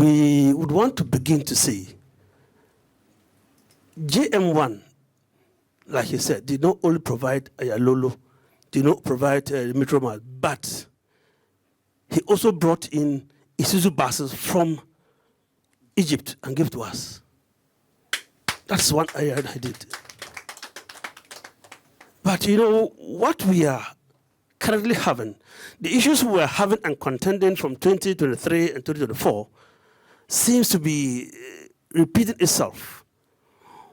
we would want to begin to say JM1, like you said, did not only provide Ayalolo, did not provide Metromas, but he also brought in Isuzu buses from Egypt and gave to us. That's one I did. But you know, what we are currently having, the issues we are having and contending from 2023 and 2024 seems to be repeating itself.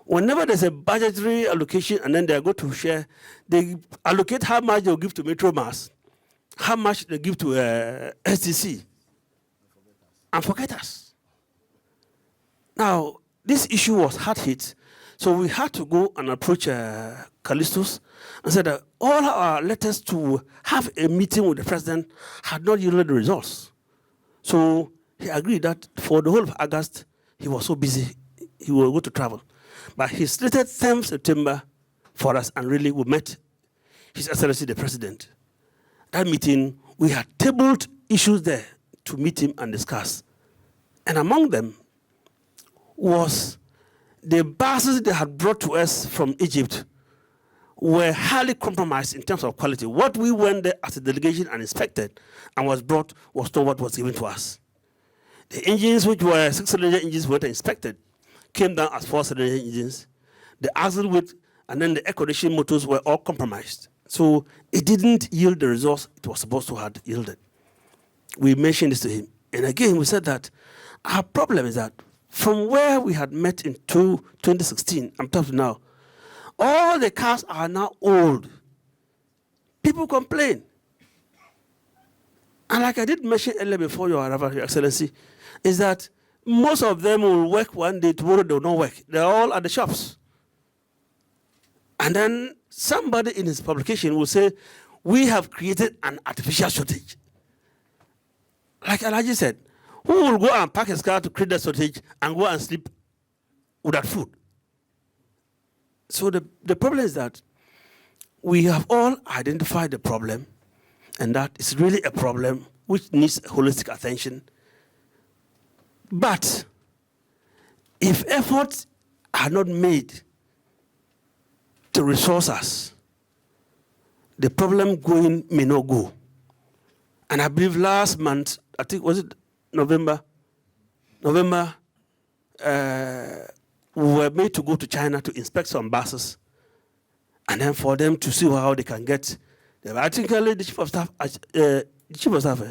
Whenever there's a budgetary allocation and then they go to share, they allocate how much they'll give to Metro Mass, how much they give to STC, and forget us. Now, this issue was hard hit, so we had to go and approach Callistus and said that all our letters to have a meeting with the president had not yielded the results. So he agreed that for the whole of August, he was so busy, he will go to travel. But he stated 10th September for us, and really we met His Excellency the President. That meeting, we had tabled issues there to meet him and discuss. And among them was the buses they had brought to us from Egypt were highly compromised in terms of quality. What we went there as a delegation and inspected and was brought was not what was given to us. The engines, which were 6-cylinder engines, were inspected, came down as 4-cylinder engines. The axle width and then the air conditioning motors were all compromised. So it didn't yield the results it was supposed to have yielded. We mentioned this to him. And again, we said that our problem is that from where we had met in 2016, I'm talking now, all the cars are now old. People complain. And like I did mention earlier before, Your Excellency, is that most of them will work one day, tomorrow they will not work. They're all at the shops. And then somebody in his publication will say, we have created an artificial shortage. Like Alaji said, who will go and park his car to create that shortage and go and sleep without food? So the problem is that we have all identified the problem, and that is really a problem which needs holistic attention. But if efforts are not made to resource us, the problem going may not go. And I believe last month, I think, was it November, we were made to go to China to inspect some buses, and then for them to see how they can get. I think the chief of staff,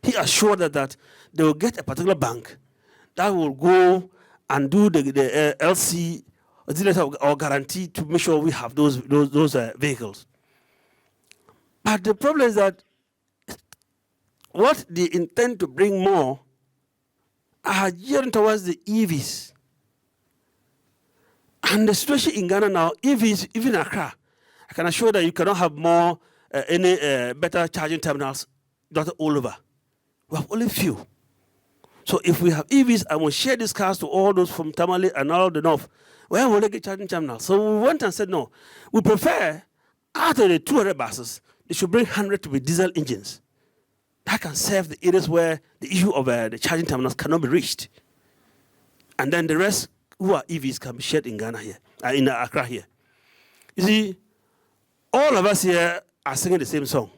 he assured that they will get a particular bank that will go and do the LC or guarantee to make sure we have those vehicles. But the problem is that what they intend to bring more are gearing towards the EVs. And the situation in Ghana now, EVs, even Accra, I can assure that you cannot have more, any better charging terminals all over. We have only few. So if we have EVs, I will share these cars to all those from Tamale and all the north. Where will they get charging terminals? So we went and said, no, we prefer, out of the 200 buses, they should bring 100 to be diesel engines. That can serve the areas where the issue of the charging terminals cannot be reached. And then the rest, who are EVs, can be shared in Ghana here, in Accra here. You see, all of us here are singing the same song.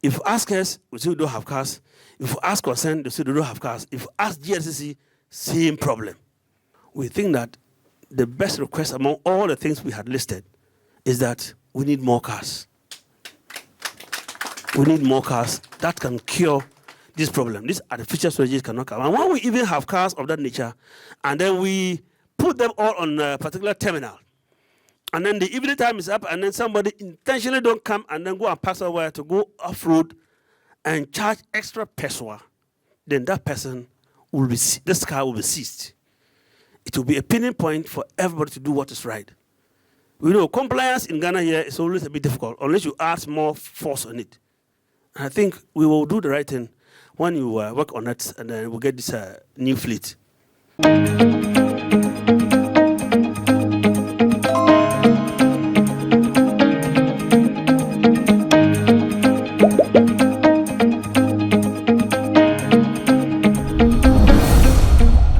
If you ask us, we say we don't have cars. If you ask Concern, they say they don't have cars. If you ask GSCC, same problem. We think that the best request among all the things we had listed is that we need more cars. We need more cars that can cure this problem. These artificial shortages cannot come. And when we even have cars of that nature, and then we put them all on a particular terminal, and then the evening time is up, and then somebody intentionally don't come and then go and pass somewhere to go off-road and charge extra peso, then that person will be, this car will be seized. It will be a pinning point for everybody to do what is right. We know compliance in Ghana here is always a bit difficult unless you add more force on it. And I think we will do the right thing when you work on it, and then we'll get this new fleet.